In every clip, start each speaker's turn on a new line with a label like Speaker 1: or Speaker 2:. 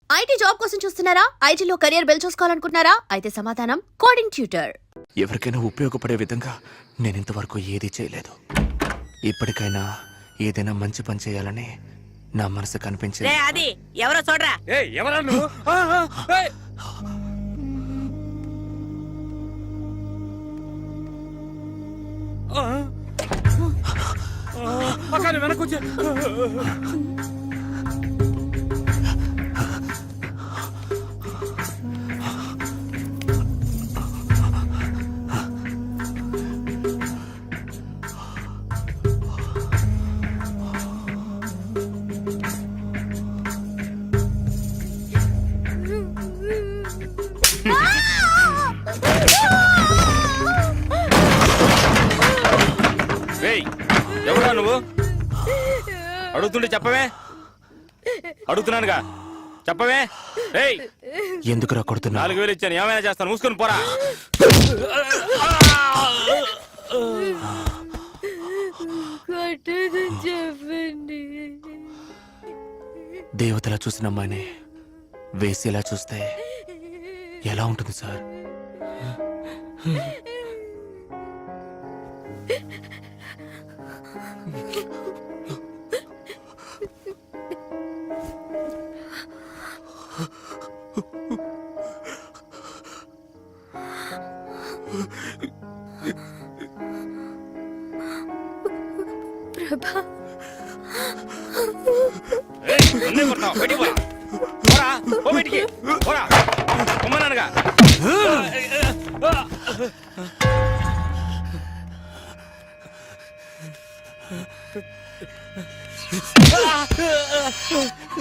Speaker 1: IT job కోసం చూస్తున్నారా? ఐటీలో కెరియర్ బిల్డ్ చూసుకోవాలనుకుంటున్నారా? అయితే సమాధానం కోడింగ్ ట్యూటర్.
Speaker 2: ఎవరికైనా ఉపయోగపడే విధంగా నేను ఇంతవరకు ఏదీ చేయలేదు. ఇప్పటికైనా ఏదైనా మంచి పని చేయాలని నా మనసు కనిపించింది.
Speaker 3: అది ఎవరో చూడరా.
Speaker 4: ఎవరా నువ్వు? వెనకొచ్చి ఎవరా నువ్వు? అడుగుతుంటే చెప్పవే. అడుగుతున్నానుగా చెప్పవే.
Speaker 2: ఎందుకురా కొడుతున్నా?
Speaker 4: 4,000 ఇచ్చాను, ఏమైనా చేస్తాను, మూసుకొని పోరా.
Speaker 1: చెప్పండి.
Speaker 2: దేవతలా చూసిన అమ్మాయిని వేసేలా చూస్తే ఎలా ఉంటుంది సార్?
Speaker 1: ప్రభా,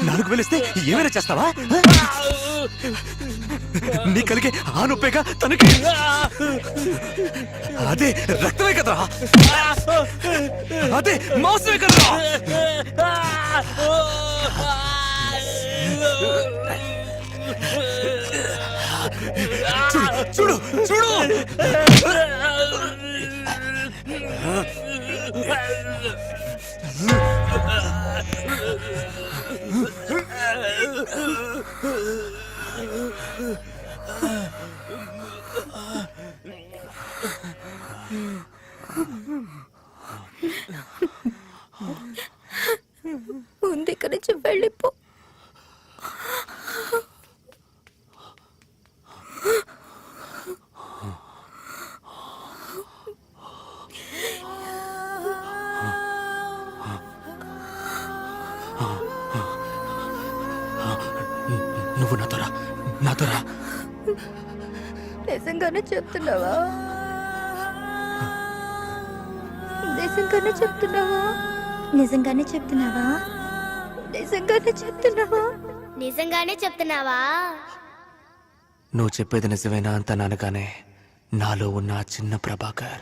Speaker 2: నాలుగు వేలిస్తే ఏమైనా చేస్తావా? నీ కలిగే ఆ నొప్పేగా తనకి. అదే రక్తమే కదరా, అదే మాంసమే కదరా. చూడు చూడు చూడు.
Speaker 1: ముందు ఇక్కడి నుంచి వెళ్ళిపో.
Speaker 2: నువ్వు నాతోరా, నాతోరా.
Speaker 1: నిజంగానే చెప్తున్నావా? నిజంగానే చెప్తున్నావా?
Speaker 5: నిజంగానే చెప్తున్నావా?
Speaker 1: నిజంగానే చెప్తున్నావా?
Speaker 5: నిజంగానే చెప్తున్నావా?
Speaker 2: నువ్వు చెప్పేది నిజమేనా అంత అనగానే నాలో ఉన్న ఆ చిన్న ప్రభాకర్,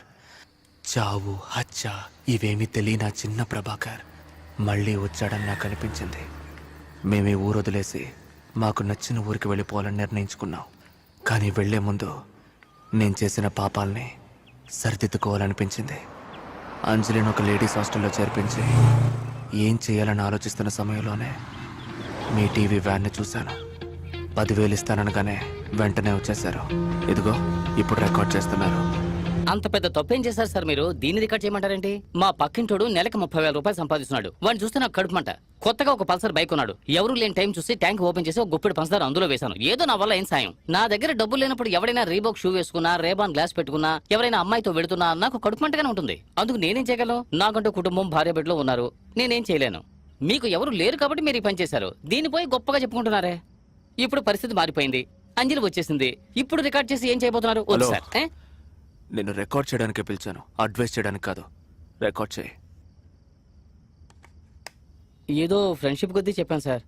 Speaker 2: చావు హత్య ఇవేమీ తెలియని ఆ చిన్న ప్రభాకర్ మళ్ళీ వచ్చాడని నాకు అనిపించింది. మేమే ఊరు వదిలేసి మాకు నచ్చిన ఊరికి వెళ్ళిపోవాలని నిర్ణయించుకున్నాం. కానీ వెళ్లే ముందు నేను చేసిన పాపాలని సరిదిద్దుకోవాలనిపించింది. అంజలిని ఒక లేడీస్ హాస్టల్లో చేర్పించి ఏం చేయాలని ఆలోచిస్తున్న సమయంలోనే మీ టీవీ వ్యాన్ని చూశాను. 10,000 ఇస్తాననగానే వెంటనే వచ్చేశారు. ఇదిగో ఇప్పుడు రికార్డ్ చేస్తున్నారు.
Speaker 3: అంత పెద్ద తప్పేం చేశారు సార్ మీరు? దీన్ని రికార్డ్ చేయమంటారేంటి? మా పక్కింటోడు నెలకు 30,000 రూపాయలు సంపాదిస్తున్నాడు. వాడిని చూస్తే నాకు కడుపుమంట. కొత్తగా ఒక పల్సర్ బైక్ ఉన్నాడు. ఎవరు లేని టైం చూసి ట్యాంక్ ఓపెన్ చేసి ఒక గుప్పెడు పంచదార అందులో వేశాను. ఏదో నా వల్ల ఏం సాయం. నా దగ్గర డబ్బులు లేనప్పుడు ఎవరైనా రీబాక్ షూ వేసుకున్నా, రేబాన్ గ్లాస్ పెట్టుకున్నా, ఎవరైనా అమ్మాయితో వెళుతున్నా నాకు కడుపుమంటగానే ఉంటుంది. అందుకు నేనేం చేయగలను? నాకంటూ కుటుంబం, భార్య బిడ్డలు ఉన్నారు. నేనేం చేయలేను. మీకు ఎవరు లేరు కాబట్టి మీరు ఈ పని చేశారు. దీనిపోయి గొప్పగా చెప్పుకుంటున్నారే. ఇప్పుడు పరిస్థితి మారిపోయింది. అంజలి వచ్చేసింది. ఇప్పుడు రికార్డ్ చేసి ఏం చేయబోతున్నారు? వద్దు సార్.
Speaker 2: నేను రికార్డ్ చేయడానికే పిలిచాను, అడ్వైస్ చేయడానికి కాదు. రికార్డ్ చేయి.
Speaker 3: ఏదో ఫ్రెండ్షిప్ కొద్దీ చెప్పాను సార్.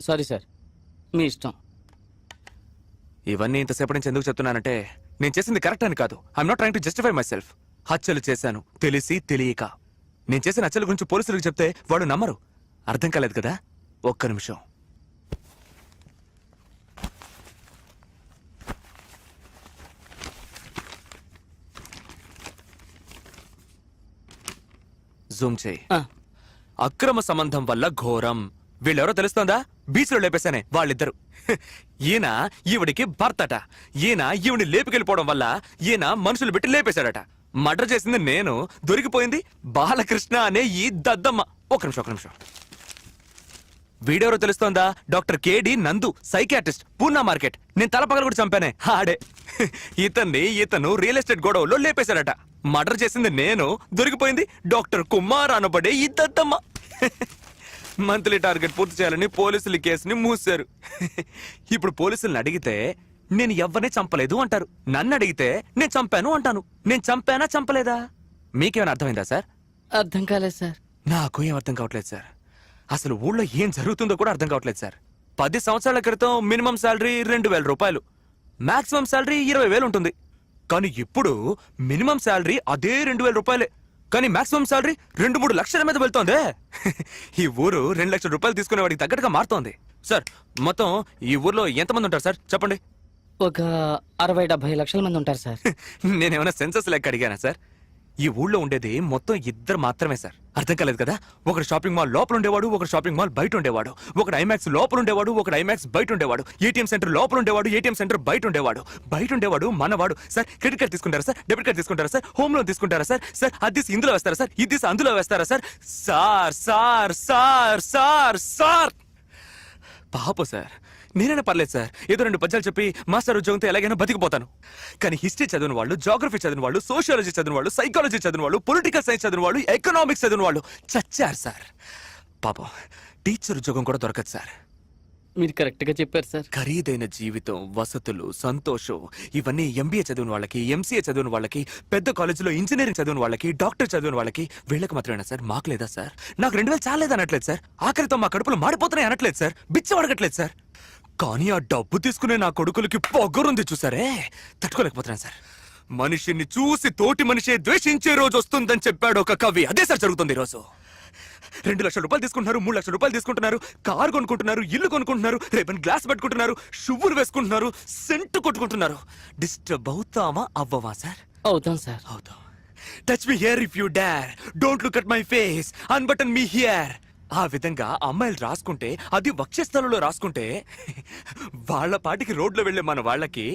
Speaker 3: సారీ సార్, మీ ఇష్టం.
Speaker 2: ఇవన్నీ ఇంతసేపటి నుంచి ఎందుకు చెప్తున్నానంటే నేను చేసింది కరెక్ట్ అని కాదు. I'm not trying to justify my self. హత్యలు చేశాను తెలిసి తెలియక. నేను చేసిన హత్యల గురించి పోలీసులకు చెప్తే వాడు నమ్మరు. అర్థం కాలేదు కదా? ఒక్క నిమిషం. జూమ్ చేయి. అక్రమ సంబంధం వల్ల ఘోరం. వీళ్ళెవరో తెలుస్తోందా? బీచ్లో లేపేశానే వాళ్ళిద్దరు. ఈయన ఈవిడికి భర్తట. ఈయన ఈవిని లేపుకెళ్ళిపోవడం వల్ల ఈయన మనుషులు పెట్టి లేపేశాడట. మర్డర్ చేసింది నేను, దొరికిపోయింది బాలకృష్ణ అనే ఈ దద్దమ్మ. ఒక నిమిషం. వీడెవరో తెలుస్తోందా? డాక్టర్ కేడి నందు, సైకియాట్రిస్ట్, పూర్ణ మార్కెట్. నేను తలపగలు కూడా చంపానే ఆడే. ఇతను రియల్ ఎస్టేట్ గొడవలో లేపేశాడట. మర్డర్ చేసింది నేను, దొరికిపోయింది డాక్టర్ కుమార్ అనబడే ఈ దద్దమ్మ. మంత్లీ టార్గెట్ పూర్తి చేయాలని పోలీసులు ఈ కేసుని మూసారు. ఇప్పుడు పోలీసుల్ని అడిగితే నేను ఎవ్వరిని చంపలేదు అంటారు. నన్ను అడిగితే నేను చంపాను అంటాను. నేను చంపానా చంపలేదా? మీకేమైనా అర్థమైందా సార్?
Speaker 3: అర్థం కాలేదు సార్.
Speaker 2: నాకు ఏం అర్థం కావట్లేదు సార్. అసలు ఊళ్ళో ఏం జరుగుతుందో కూడా అర్థం కావట్లేదు సార్. 10 సంవత్సరాల క్రితం మినిమం శాలరీ 2,000 రూపాయలు, మాక్సిమం శాలరీ 20,000 ఉంటుంది. కానీ ఇప్పుడు మినిమం శాలరీ అదే 2,000 రూపాయలే, కానీ మాక్సిమం శాలరీ 2-3 లక్షల మీద వెళ్తోందే. ఈ ఊరు 2 లక్షల రూపాయలు తీసుకునేవాడికి తగ్గట్టుగా మారుతోంది. సార్, మొత్తం ఈ ఊర్లో ఎంతమంది ఉంటారు సార్ చెప్పండి?
Speaker 3: ఒక 60-70 లక్షల మంది ఉంటారు సార్.
Speaker 2: నేనేమైనా సెన్సస్ లెక్క అడిగానా సార్? ఈ ఊళ్ళో ఉండేది మొత్తం 2 మాత్రమే సార్. అర్థం కాలేదు కదా? ఒకడు షాపింగ్ మాల్ లోపల ఉండేవాడు, ఒకడు షాపింగ్ మాల్ బయట ఉండేవాడు. ఒకడు ఐమాక్స్ లోపల ఉండేవాడు, ఒకడు ఐమాక్స్ బయట ఉండేవాడు. ఏటీఎం సెంటర్ లోపల ఉండేవాడు, ఏటీఎం సెంటర్ బయట ఉండేవాడు. మనవాడు. సార్, క్రెడిట్ కార్డ్ తీసుకుంటారా సార్? డెబిట్ కార్డ్ తీసుకుంటారా సార్? హోమ్ లోన్ తీసుకుంటారా సార్? సార్, అది ఇందులో వేస్తారా సార్? ఇది అందులో వేస్తారా సార్? సార్ పాప సార్, నేనైనా పర్లేదు సార్, ఏదో 2 పద్యాలు చెప్పి మాస్టర్ ఉద్యోగంతో ఎలాగైనా బతికిపోతాను. కానీ హిస్టరీ చదివిన వాళ్ళు, జాగ్రఫీ చదివిన వాళ్ళు, సోషియాలజీ చదివిన వాళ్ళు, సైకాలజీ చదివిన వాళ్ళు, పొలిటికల్ సైన్స్ చదివిన వాళ్ళు, ఎకనామిక్స్ చదివిన వాళ్ళు చచ్చారు సార్. పాపం టీచర్ ఉద్యోగం కూడా దొరకదు సార్.
Speaker 3: మీరు కరెక్ట్ గా చెప్పారు సార్.
Speaker 2: ఖరీదైన జీవితం, వసతులు, సంతోషం ఇవన్నీ ఎంబీఏ చదివిన వాళ్ళకి, ఎంసీఏ చదివిన వాళ్ళకి, పెద్ద కాలేజీలో ఇంజనీరింగ్ చదివిన వాళ్ళకి, డాక్టర్ చదివిన వాళ్ళకి, వీళ్ళకి మాత్రమేనా సార్? మాకు లేదా సార్? నాకు 2,000 చాలేదు అనట్లేదు సార్. ఆఖరితో మా కడుపులు మాడిపోతున్నాయి అనట్లేదు సార్. బిచ్చం అడగట్లేదు సార్. కానీ ఆ డబ్బు తీసుకునే నా కొడుకులకి పొగరుంది చూసారే, తట్టుకోలేకపోతున్నాను సార్. మనిషిని చూసి తోటి మనిషే ద్వేషించే రోజు వస్తుందని చెప్పాడు ఒక కవి. అదే సార్ జరుగుతుంది ఈరోజు. 2 లక్షల రూపాయలు తీసుకుంటున్నారు, 3 లక్షల రూపాయలు తీసుకుంటున్నారు, కారు కొనుక్కుంటున్నారు, ఇల్లు కొనుక్కుంటున్నారు, రేపని గ్లాస్ పెట్టుకుంటున్నారు, షువ్వులు వేసుకుంటున్నారు, సెంటు కొట్టుకుంటున్నారు. డిస్టర్బ్ అవుతామా అవ్వవా సార్?
Speaker 3: అవుతాం సార్.
Speaker 2: అవుతాం. Touch me here if you dare, don't look at my face, unbutton me here. ఆ విధంగా అమ్మాయిలు రాసుకుంటే, అది వక్షస్థలంలో రాసుకుంటే, వాళ్ళ పాటికి రోడ్లో వెళ్లే మన వాళ్ళకి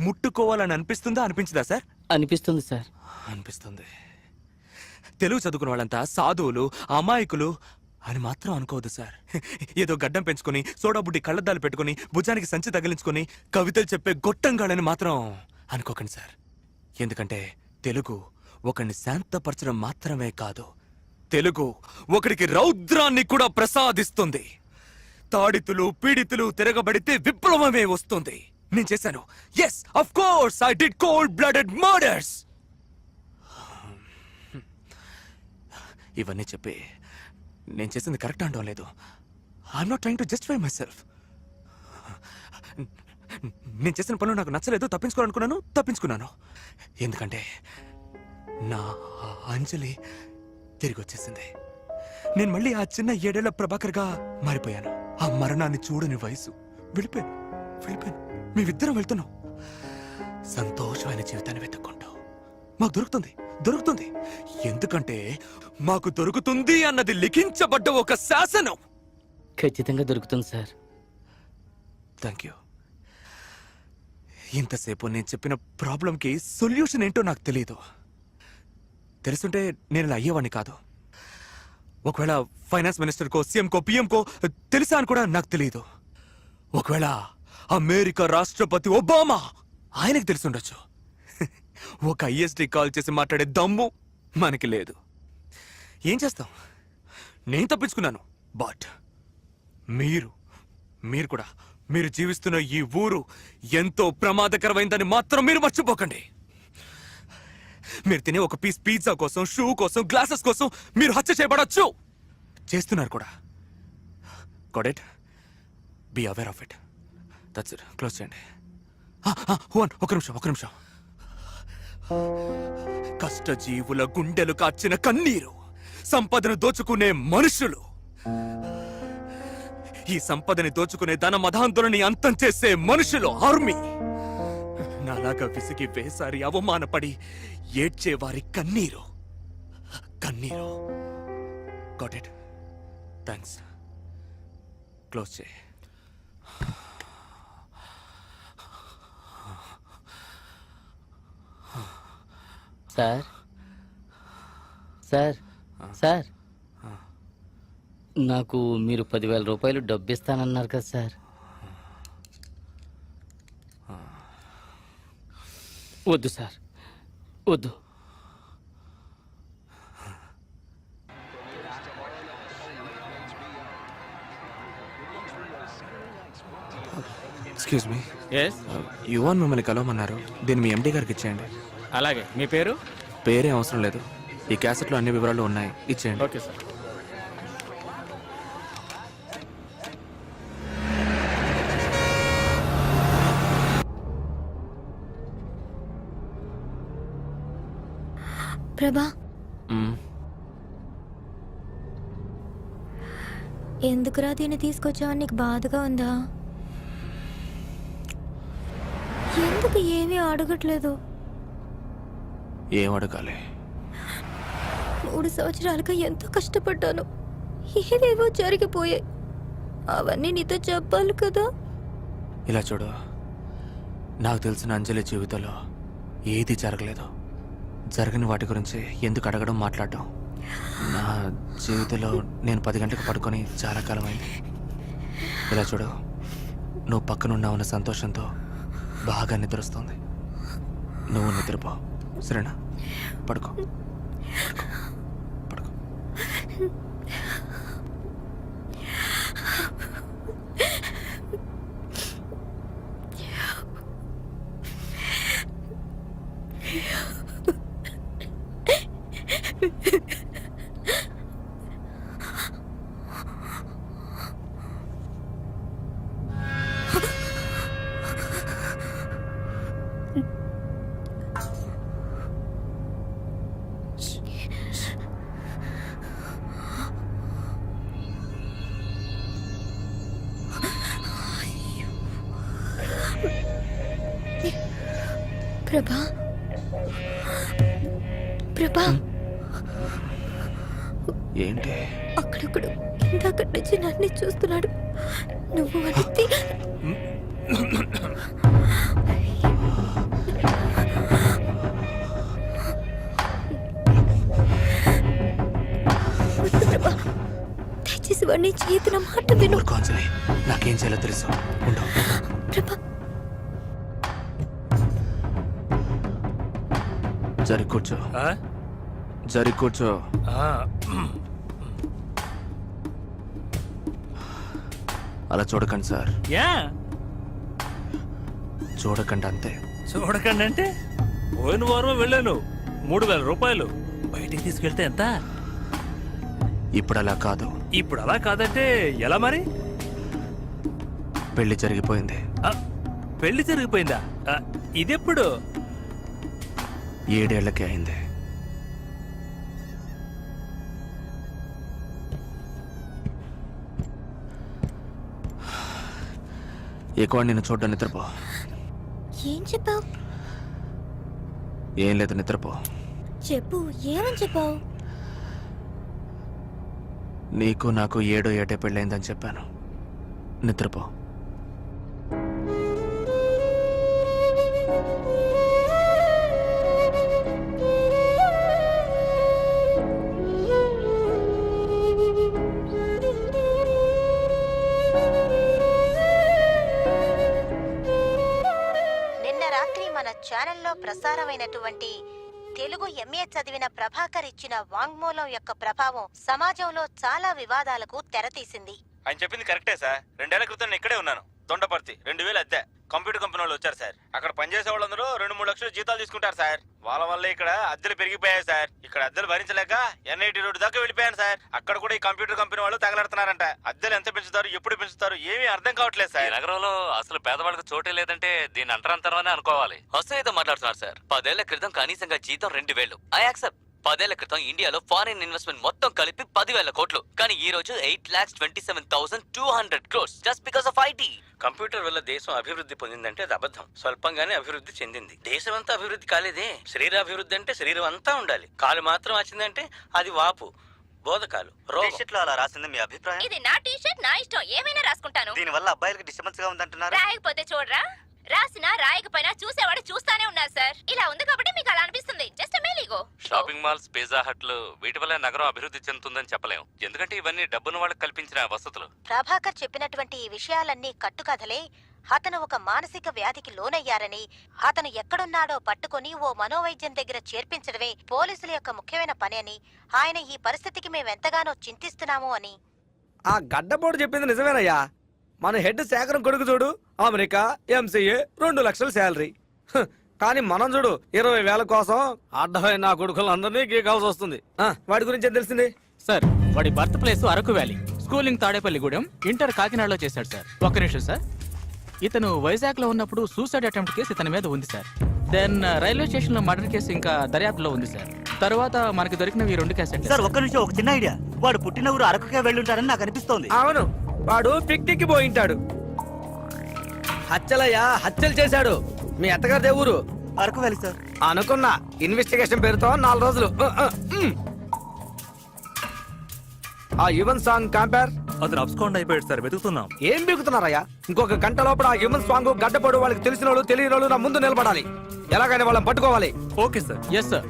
Speaker 2: ముట్టుకోవాలని అనిపిస్తుందా అనిపించదా సార్?
Speaker 3: అనిపిస్తుంది సార్.
Speaker 2: అనిపిస్తుంది. తెలుగు చదువుకున్న వాళ్ళంతా సాధువులు, అమాయకులు అని మాత్రం అనుకోవద్దు సార్. ఏదో గడ్డం పెంచుకొని, సోడా బుడ్డి కళ్ళద్దాలు పెట్టుకుని, భుజానికి సంచి తగిలించుకొని కవితలు చెప్పే గొట్టంగాళ్ళని మాత్రం అనుకోకండి సార్. ఎందుకంటే తెలుగు ఒకరిని శాంతపరచడం మాత్రమే కాదు, తెలుగు ఒకడికి రౌద్రాన్ని కూడా ప్రసాదిస్తుంది. తాడితులు, పీడితులు తిరగబడితే విప్లవమే వస్తుంది. నేను చేశాను. Yes, of course I did cold blooded murders. ఇవన్నీ చెప్పి నేను చేసింది కరెక్ట్ అనడం లేదు. I'm not trying to justify myself. నేను చేసిన పనులు నాకు నచ్చలేదు, తప్పించుకున్నాను. ఎందుకంటే నా అంజలి తిరిగి వచ్చేసింది. నేను మళ్ళీ ఆ చిన్న 7 ఏళ్ల ప్రభాకర్గా మారిపోయాను. ఆ మరణాన్ని చూడని వయసు. వెళ్ళిపోయాను. మేమిద్దరం వెళ్తున్నాం సంతోషమైన జీవితాన్ని వెతుక్కుంటూ. మాకు దొరుకుతుంది. ఎందుకంటే మాకు దొరుకుతుంది అన్నది లిఖించబడ్డ ఒక శాసనం.
Speaker 3: ఖచ్చితంగా దొరుకుతుంది సార్.
Speaker 2: Thank you. ఇంతసేపు నేను చెప్పిన ప్రాబ్లంకి సొల్యూషన్ ఏంటో నాకు తెలియదు. తెలుసుంటే నేను ఇలా అయ్యేవాడిని కాదు. ఒకవేళ ఫైనాన్స్ మినిస్టర్కో, సీఎంకో, పిఎంకో తెలుసా అని కూడా నాకు తెలియదు. ఒకవేళ అమెరికా రాష్ట్రపతి ఒబామా ఆయనకు తెలుసుండొచ్చు. ఒక ఐఎస్డి కాల్ చేసి మాట్లాడే దమ్ము మనకి లేదు. ఏం చేస్తాం? నేను తప్పించుకున్నాను. బట్ మీరు కూడా మీరు జీవిస్తున్న ఈ ఊరు ఎంతో ప్రమాదకరమైందని మాత్రం మీరు మర్చిపోకండి. మీరు తినే ఒక పీస్ పిజ్జా కోసం, షూ కోసం, గ్లాసెస్ కోసం మీరు హత్య చేయబడచ్చు. చేస్తున్నారు కూడా. Got it? Be aware of it. That's it. Close చేయండి. ఒక నిమిషం. కష్టజీవుల గుండెలు కార్చిన కన్నీరు, సంపదను దోచుకునే మనుషులు, ఈ సంపదని దోచుకునే ధన మదాంతులని అంతం చేసే మనుషులు, ఆర్మీ. నాలాగా విసిగి వేసారి అవమానపడి ఏడ్చేవారి కన్నీరు. Got it? థ్యాంక్స్. క్లోజ్ చేయి.
Speaker 3: సార్ సార్ సార్ నాకు మీరు 10,000 రూపాయలు డబ్బు ఇస్తానన్నారు కదా సార్. వద్దు సార్, వద్దు.
Speaker 2: ఎక్స్క్యూజ్ మీ,
Speaker 4: ఎస్,
Speaker 2: యువన్ మిమ్మల్ని కలవమన్నారు. దీన్ని మీ ఎండి గారికి ఇచ్చేయండి.
Speaker 4: అలాగే. మీ పేరు?
Speaker 2: పేరేం అవసరం లేదు, ఈ క్యాసెట్లో అన్ని వివరాలు ఉన్నాయి, ఇచ్చేయండి.
Speaker 4: Okay sir.
Speaker 5: ప్రభా,
Speaker 2: మ్మ్.
Speaker 5: ఎందుకురా దీన్ని తీసుకొచ్చావని నీకు బాధగా ఉందా? ఎందుకు ఏమీ అడగట్లేదు?
Speaker 2: ఏం అడగాలి?
Speaker 5: 3 సంవత్సరాలుగా ఎంతో కష్టపడ్డాను, ఏవేవో జరిగిపోయాయి. అవన్నీ నీతో చెప్పాలి కదా.
Speaker 2: ఇలా చూడు, నాకు తెలిసిన అంజలి జీవితంలో ఏది జరగలేదు. జరగని వాటి గురించి ఎందుకు అడగడం, మాట్లాడడం? నా జీవితంలో నేను 10 గంటలకు పడుకొని చాలా కాలం అయింది. ఇలా చూడు, నువ్వు పక్కనున్నావున్న సంతోషంతో బాగా నిద్రొస్తుంది. నువ్వు నిద్రపో, సరేనా? పడుకో, పడుకో.
Speaker 5: ప్రభా, ప్రభా,
Speaker 2: ఏంటి?
Speaker 5: అక్కడొక్కడు ఇందాకటి నుంచి నన్ను చూస్తున్నాడు. నువ్వు అనేది ప్రభా, దయచేసి వాడిని చేతిన మాట విను.
Speaker 2: ఊరుకో అంజలి, నాకేం చేయాలో తెలుసు. ఉండు.
Speaker 5: ప్రభా,
Speaker 2: జరి కూర్చో, జరి కూర్చో. అలా చూడకండి సార్,
Speaker 6: యా
Speaker 2: చూడకండి అంతే.
Speaker 6: చూడకండి అంటే పోయిన వారం వెళ్ళాను, 3,000 రూపాయలు బయటికి తీసుకెళ్తే ఎంత?
Speaker 2: ఇప్పుడు అలా కాదు.
Speaker 6: ఇప్పుడు అలా కాదంటే ఎలా మరి?
Speaker 2: పెళ్లి జరిగిపోయింది.
Speaker 6: ఆ, పెళ్లి జరిగిపోయిందా? ఇదెప్పుడు?
Speaker 2: 7 ఏళ్లకే అయింది. ఎక్కువ నిన్ను చూడ్డా, నిద్రపో.
Speaker 5: ఏం చెప్పావు?
Speaker 2: ఏం లేదు, నిద్రపో.
Speaker 5: చెప్పు, ఏమని చెప్పావు?
Speaker 2: నీకు నాకు 7 ఏటే పెళ్ళైందని చెప్పాను. నిద్రపో.
Speaker 7: నిన్న రాత్రి మన ఛానల్లో ప్రసారమైనటువంటి తెలుగు ఎంఏ చదివిన ప్రభాకర్ ఇచ్చిన వాంగ్మూలం యొక్క ప్రభావం సమాజంలో చాలా వివాదాలకు తెరతీసింది.
Speaker 4: ఆయన చెప్పింది కరెక్టే సార్. 2 ఏళ్ల క్రితం నేను ఇక్కడే ఉన్నాను. దొండపర్తి 2,000 అద్దె. కంప్యూటర్ కంపెనీ వాళ్ళు వచ్చారు సార్. అక్కడ పనిచేసే వాళ్ళందరూ 2-3 లక్షలు జీతాలు తీసుకుంటారు సార్. వాళ్ళ వల్ల ఇక్కడ అద్దెలు పెరిగిపోయాయి సార్. ఇక్కడ అద్దెలు భరించలేక ఎన్ఐటి రోడ్డు దాకా వెళ్ళిపోయాను సార్. అక్కడ కూడా ఈ కంప్యూటర్ కంపెనీ వాళ్ళు తగలడుతున్నారంట. అద్దెలు ఎంత పెంచుతారు, ఎప్పుడు పెంచుతారు, ఏమీ అర్థం కావట్లేదు
Speaker 8: ఈ
Speaker 4: సార్.
Speaker 8: నగరంలో అసలు పేదవాళ్ళకి చోటే లేదంటే దీని అంతరంతరమనే అనుకోవాలి. వస్తువుతో మాట్లాడుతున్నారు సార్. 10 ఏళ్ల క్రితం కనీసంగా జీతం 2,000. I accept. 10 ఏళ్ల క్రితం ఇండియాలో ఫారిన్ ఇన్వెస్ట్మెంట్ మొత్తం కలిపి 10,000 కోట్లు. కానీ ఈ రోజు 8,27,200 crores just because of IT.
Speaker 9: Computer వల్ల దేశం అభివృద్ధి పొందిందంటే అది అబద్ధం. స్వల్పంగానే అభివృద్ధి చెందింది. దేశం అంతా అభివృద్ధి కాలేదే. శరీరాభివృద్ధి అంటే శరీరం అంతా ఉండాలి. కాలు మాత్రం వచ్చిందంటే అది వాపు. బోధకాలు
Speaker 10: టీషర్ట్లో అలా రాసింది మీ అభిప్రాయం?
Speaker 7: ఇది నా టీషర్ట్, నా ఇష్టం, ఏమైనా రాసుకుంటాను.
Speaker 10: దీనివల్ల అబ్బాయిలకు డిస్టర్బెన్స్ గా ఉందంటున్నారు.
Speaker 7: రాయకపోతే చూడరా, రాసినా రాయకపోయినా చూసేవాడు చూస్తానే ఉన్నారు సార్. ఇలా ఉంది కాబట్టి మీకు అలా అనిపిస్తుంది. జస్ట్ మేలీగో.
Speaker 8: షాపింగ్ మాల్స్, పిజ్జా హట్లు వీటి వల్ల నగరం అభివృద్ధి చెందుతుందని చెప్పలేం. ఎందుకంటే ఇవన్నీ డబ్బును వాళ్ళకి కల్పించిన వసతులు.
Speaker 7: ప్రభాకర్ చెప్పినటువంటి ఈ విషయాలన్నీ కట్టుకథలే. అతను ఒక మానసిక వ్యాధికి లోనయ్యారని, అతను ఎక్కడున్నాడో పట్టుకుని ఓ మనోవైద్యం దగ్గర చేర్పించడమే పోలీసుల యొక్క ముఖ్యమైన పని అని, ఆయన ఈ పరిస్థితికి మేమెంతగానో చింతిస్తున్నాము అని.
Speaker 11: ఆ గడ్డపోటు చెప్పింది నిజమేనయ్యా. మన హెడ్ శేఖరం కొడుకు చూడు, అమెరికా ఎంసీఏ 2 లక్షల శాలరీ. కానీ మనం చూడు 20,000 కోసం అడ్డమైన నా కొడుకులందరినీ గీకాల్సి వస్తుంది. వాడి గురించి ఏం తెలిసింది?
Speaker 12: సార్, వాడి birth place Araku valley, schooling Tadepalligudem, inter కాకినాడలో చేశాడు సార్. ఒక్క నిమిషం సార్. ఇతను వైజాగ్ లో ఉన్నప్పుడు సూసైడ్ అటెంప్ట్ కేసు ఇతని మీద ఉంది సార్. దెన్ రైల్వే స్టేషన్ లో మర్డర్ కేసు ఇంకా దర్యాప్తులో ఉంది సార్. తర్వాత మనకి దొరికినవి 2 కేసెస్
Speaker 10: సార్, ఒక్క నిమిషం, ఒక చిన్న ఐడియా. వాడు పుట్టిన ఊరు అరకుకే వెళ్ళుంటారని నాకు అనిపిస్తోంది.
Speaker 11: అవును, వాడు పిక్నిక్ పోయింటాడు. హత్యలయ్యా, హత్యలు చేశాడు. మీ అత్తగారి ఊరు
Speaker 10: అరకు వ్యాలీ సార్.
Speaker 11: అనుకున్నా. ఇన్వెస్టిగేషన్ పేరుతో 4 రోజులు. ఆ యువన్ సాంగ్ కంపేర్.
Speaker 6: అతను అబ్స్కాండ్ అయిపోయాడు సార్, వెతుకుతున్నాం.
Speaker 11: ఏం బిగుతున్నారయ్యా? ఇంకొక గంట లోపల ఆ యువన్ సాంగ్ గడ్డపడు వాళ్ళకి తెలిసిన వాళ్ళు తెలియని వాళ్ళు నా ముందు నిలబడాలి. ఎలాగైనా వాళ్ళని పట్టుకోవాలి.
Speaker 6: Okay sir.
Speaker 12: Yes sir.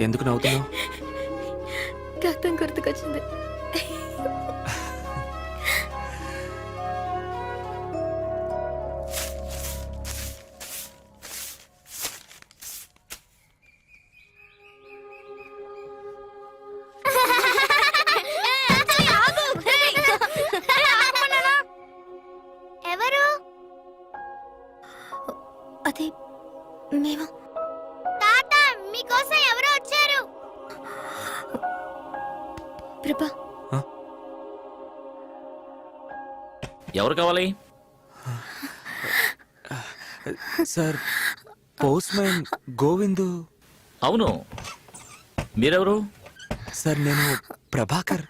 Speaker 2: ఎందుకు నవ్వుతున్నావు?
Speaker 5: గతం గుర్తుకొచ్చింది.
Speaker 7: ఎవరు?
Speaker 5: అది మేము.
Speaker 7: తాత, మీకోసం ఎవరు వచ్చారు?
Speaker 5: ప్రభా,
Speaker 12: ఎవరు కావాలి?
Speaker 2: Sir, post man Govindu.
Speaker 12: అవును, మీరెవరు?
Speaker 2: సార్, నేను ప్రభాకర్.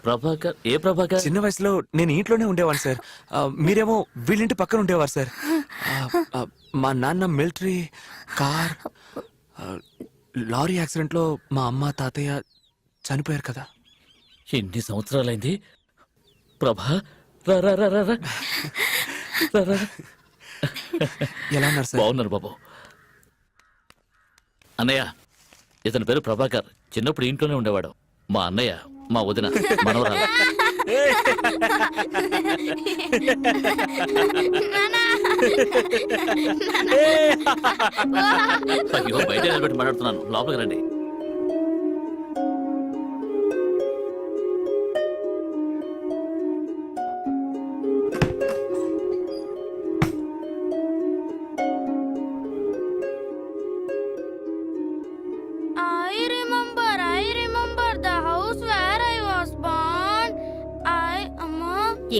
Speaker 12: ప్రభాకర్? ఏ ప్రభాకర్?
Speaker 2: చిన్న వయసులో నేను ఇంట్లోనే ఉండేవాను సార్. మీరేమో వీళ్ళింటి పక్కన ఉండేవారు సార్. మా నాన్న మిలిటరీ, కార్, లారీ యాక్సిడెంట్ లో మా అమ్మ తాతయ్య చనిపోయారు కదా.
Speaker 12: ఎన్ని సంవత్సరాలైంది? ప్రభా, రా రా రా రా రా. రా, రా.
Speaker 2: ఎలా ఉన్నారు సార్?
Speaker 12: బాగున్నారు బాబు. అన్నయ్య, ఇతని పేరు ప్రభాకర్. చిన్నప్పుడు ఇంట్లోనే ఉండేవాడు. మా అన్నయ్య, మా వదిన, మనవరాలు. అయ్యో, బయట నిలబెట్టి మాట్లాడుతున్నాను, లోపలికి రండి.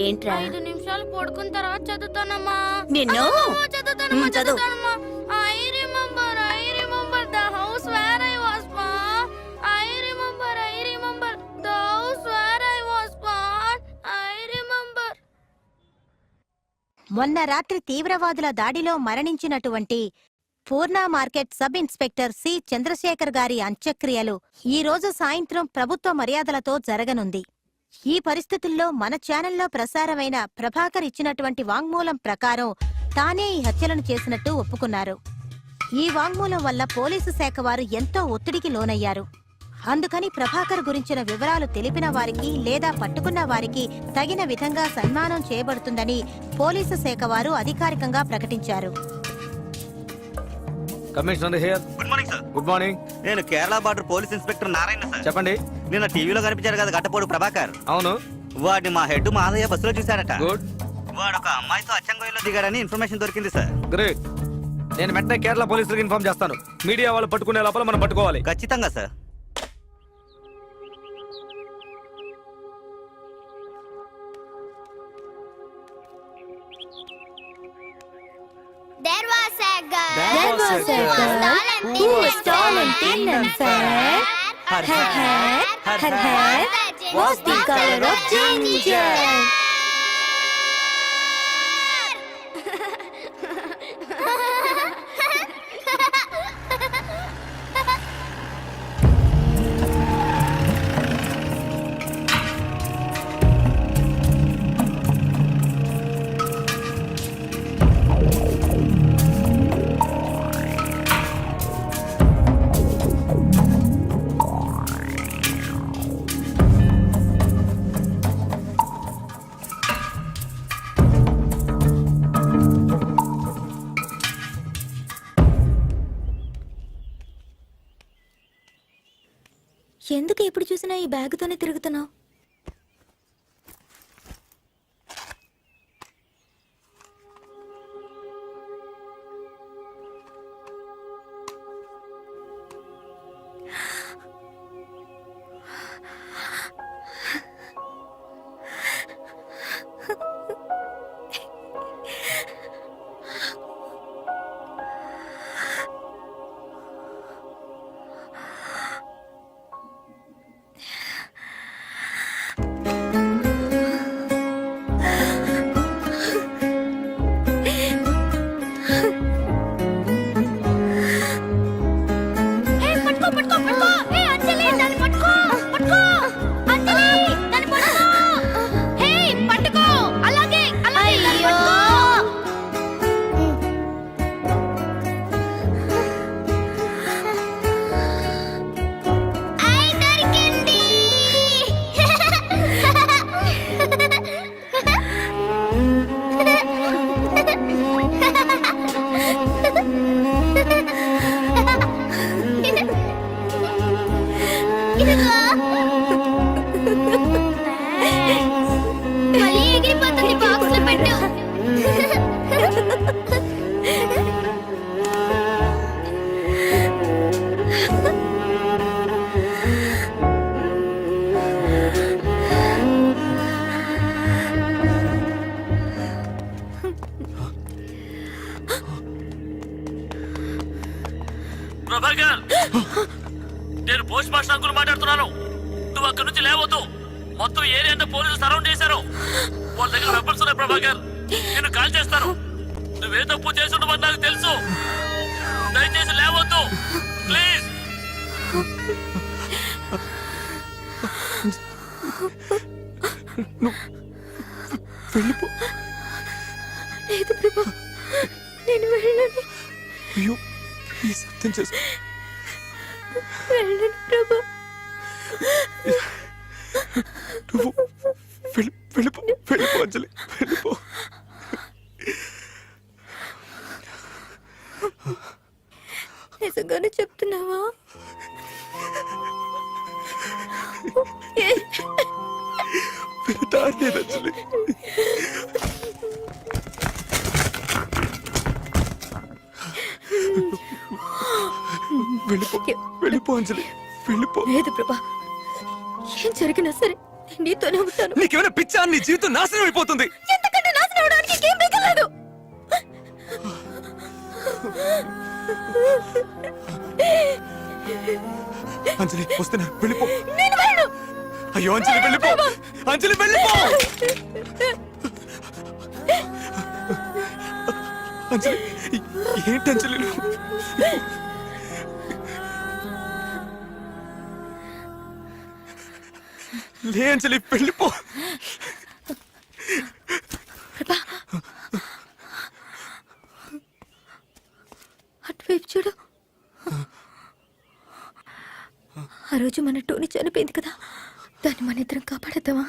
Speaker 5: ఏంట్రా?
Speaker 7: 5 నిమిషాలు పడుకున్న తర్వాత చదువుతానమ్మా.
Speaker 5: నిన్ను
Speaker 7: చదువుతానమ్మా,
Speaker 5: చదువు.
Speaker 7: చదువుతానమ్మా. I remember the house where I was born. I remember the house where I was born. I remember. మొన్న రాత్రి తీవ్రవాదుల దాడిలో మరణించినటువంటి Purna market sub inspector C Chandrashekar గారి అంత్యక్రియలు ఈ రోజు సాయంత్రం ప్రభుత్వ మర్యాదలతో జరగనుంది. ఈ పరిస్థితుల్లో మన ఛానల్లో ప్రసారమైన ప్రభాకర్ ఇచ్చినటువంటి వాంగ్మూలం ప్రకారం తానే ఈ హత్యలను చేసినట్టు ఒప్పుకున్నారు. ఈ వాంగ్మూలం వల్ల పోలీసు శాఖ వారు ఎంతో ఒత్తిడికి లోనయ్యారు. అందుకని ప్రభాకర్ గురించిన వివరాలు తెలిపిన వారికి లేదా పట్టుకున్న వారికి తగిన విధంగా సన్మానం చేయబడుతుందని పోలీసు శాఖ వారు అధికారికంగా ప్రకటించారు.
Speaker 11: Commissioner here.
Speaker 10: Good morning sir.
Speaker 11: Good morning.
Speaker 10: నేను Kerala border police inspector Narayana sir.
Speaker 11: చెప్పండి.
Speaker 10: నిన్న టీవీలో కనిపించారు కదా గడ్డపోడు ప్రభాకర్.
Speaker 11: అవును.
Speaker 10: వాడిని మా హెడ్ మాదయ్య బస్సులో చూశారట.
Speaker 11: గుడ్.
Speaker 10: వాడు ఒక అమ్మాయితో అచ్చంగోయిలో దిగాడని ఇన్ఫర్మేషన్ దొరికింది సార్.
Speaker 11: గ్రేట్. నేను వెంటనే కేరళ పోలీసులకు ఇన్ఫార్మ్ చేస్తాను. మీడియా వాళ్ళు పట్టుకునే లోపల మనం పట్టుకోవాలి.
Speaker 10: ఖచ్చితంగా sir.
Speaker 7: There was a girl.
Speaker 5: There was a girl. Who is tall and thin and fair? Her hair was the color of ginger. ఎందుకు ఎప్పుడు చూసినా ఈ బ్యాగుతోనే తిరుగుతున్నావు?
Speaker 6: ప్రభాకర్, నేను పోస్ట్ మాస్టర్ అంకుల్ మాట్లాడుతున్నాను. నువ్వు అక్కడి నుంచి లేవద్దు. మొత్తం ఏరియా అంతా పోలీసులు సరౌండ్ చేశారు. వాళ్ళ దగ్గర వెపన్స్ ఉన్నాయి. ప్రభాకర్, నేను కాల్ చేస్తాను. నువ్వే తప్పు చేసి ఉండమని నాకు తెలుసు. దయచేసి లేవద్దు ప్లీజ్.
Speaker 2: వెళ్ళిపో.
Speaker 5: లేదు ప్రభా, నేను వెళ్ళను.
Speaker 2: అయ్యో, ప్లీజ్ అర్థం చేసుకో.
Speaker 5: వెళ్ళను ప్రభా.
Speaker 2: నువ్వు వెళ్ళిపో. వెళ్ళిపో అంజలి, వెళ్ళిపో.
Speaker 5: నిజంగానే చెప్తున్నావా?
Speaker 2: దారిలేదు అంజలి. వెళ్ళిపో అంజలి, వెళ్ళిపో.
Speaker 5: లేదు ప్రభా, ఏం జరిగినా సరే నీతోనే ఉంటాను.
Speaker 2: నీకేమైనా పిచ్చా? నీ జీవితం నాశనం అయిపోతుంది.
Speaker 5: ఎంతకంటే నాశనం అవడానికి ఇంకేం మిగలలేదు.
Speaker 2: అంజలి వస్తున్నా, వెళ్ళిపో.
Speaker 5: నేను వెళ్ళను.
Speaker 2: అయ్యో అంజలి, వెళ్ళిపో. అంజలి వెళ్ళిపో. అంజలి, ఏంటి అంజలి? లే అంజలి, వెళ్ళిపో.
Speaker 5: అటువైపు చూడు. ఆ రోజు మన టోనీ చనిపోయింది కదా, దాన్ని మన ఇద్దరం కాపాడద్దామా?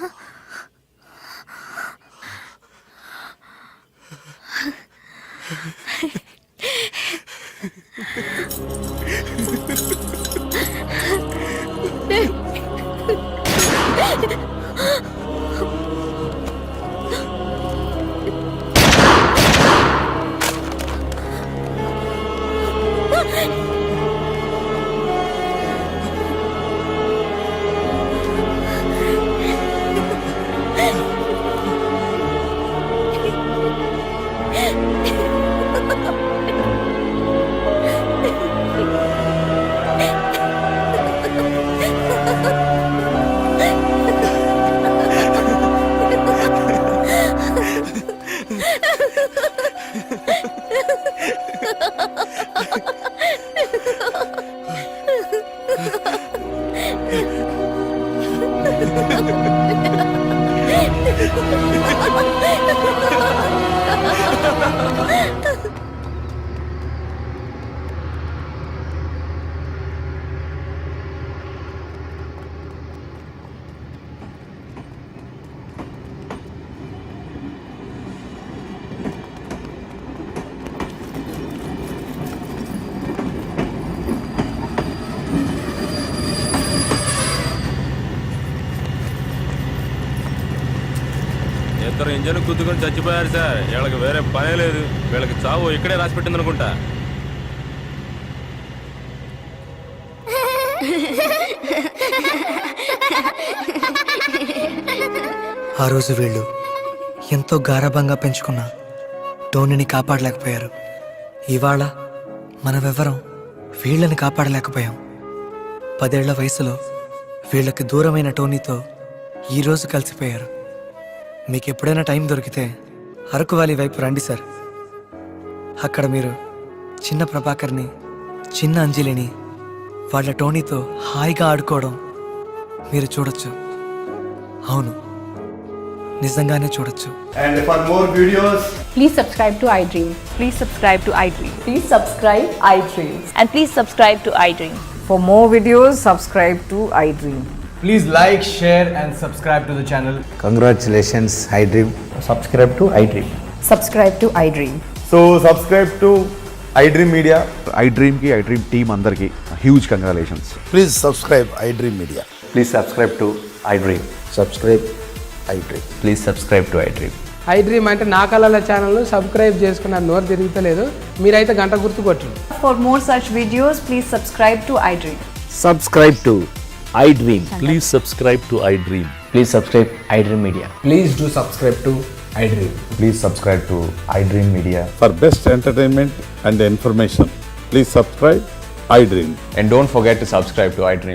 Speaker 4: ఇద్దరు ఇంజన్ గుద్దుకొని చచ్చిపోయారు సార్. వీళ్ళకి వేరే పనే లేదు. వీళ్ళకి చావు ఇక్కడే రాసి పెట్టింది అనుకుంటా.
Speaker 2: ఆ రోజు వీళ్ళు ఎంతో గారాభంగా పెంచుకున్న టోనీని కాపాడలేకపోయారు. ఇవాళ మనమెవ్వరం వీళ్ళని కాపాడలేకపోయాం. 10 ఏళ్ల వయసులో వీళ్ళకి దూరమైన టోనీతో ఈరోజు కలిసిపోయారు. మీకు ఎప్పుడైనా టైం దొరికితే అరకు వ్యాలీ వైపు రండి సార్. అక్కడ మీరు చిన్న ప్రభాకర్ని, చిన్న అంజలిని వాళ్ళ టోనీతో హాయిగా ఆడుకోవడం మీరు చూడొచ్చు. అవును, నిజంగానే చూడొచ్చు.
Speaker 5: And for more videos,
Speaker 13: Please subscribe to iDream. Please subscribe to iDream. Please subscribe iDream. And please subscribe to iDream. For more videos, subscribe to iDream.
Speaker 5: please like, share and subscribe to the channel.
Speaker 11: Congratulations iDream.
Speaker 5: Subscribe to iDream. Subscribe to iDream.
Speaker 11: So subscribe to iDream media.
Speaker 14: iDream కి iDream team అందరికి huge congratulations.
Speaker 11: Please subscribe iDream media.
Speaker 14: Please subscribe to iDream.
Speaker 11: Subscribe iDream.
Speaker 14: Please subscribe to iDream.
Speaker 13: iDream అంటే నా కళల channel subscribe చేసుకున్నారు. నోరు తిరుగుతలేదు. మీరైతే గంట గుర్తు కొట్టండి. For more such videos, please subscribe to iDream.
Speaker 14: Subscribe to iDream. Please subscribe to iDream.
Speaker 8: Please subscribe iDream media.
Speaker 5: Please do subscribe to iDream.
Speaker 14: Please subscribe to iDream media.
Speaker 11: For best entertainment and information please subscribe iDream.
Speaker 14: And don't forget to subscribe to iDream.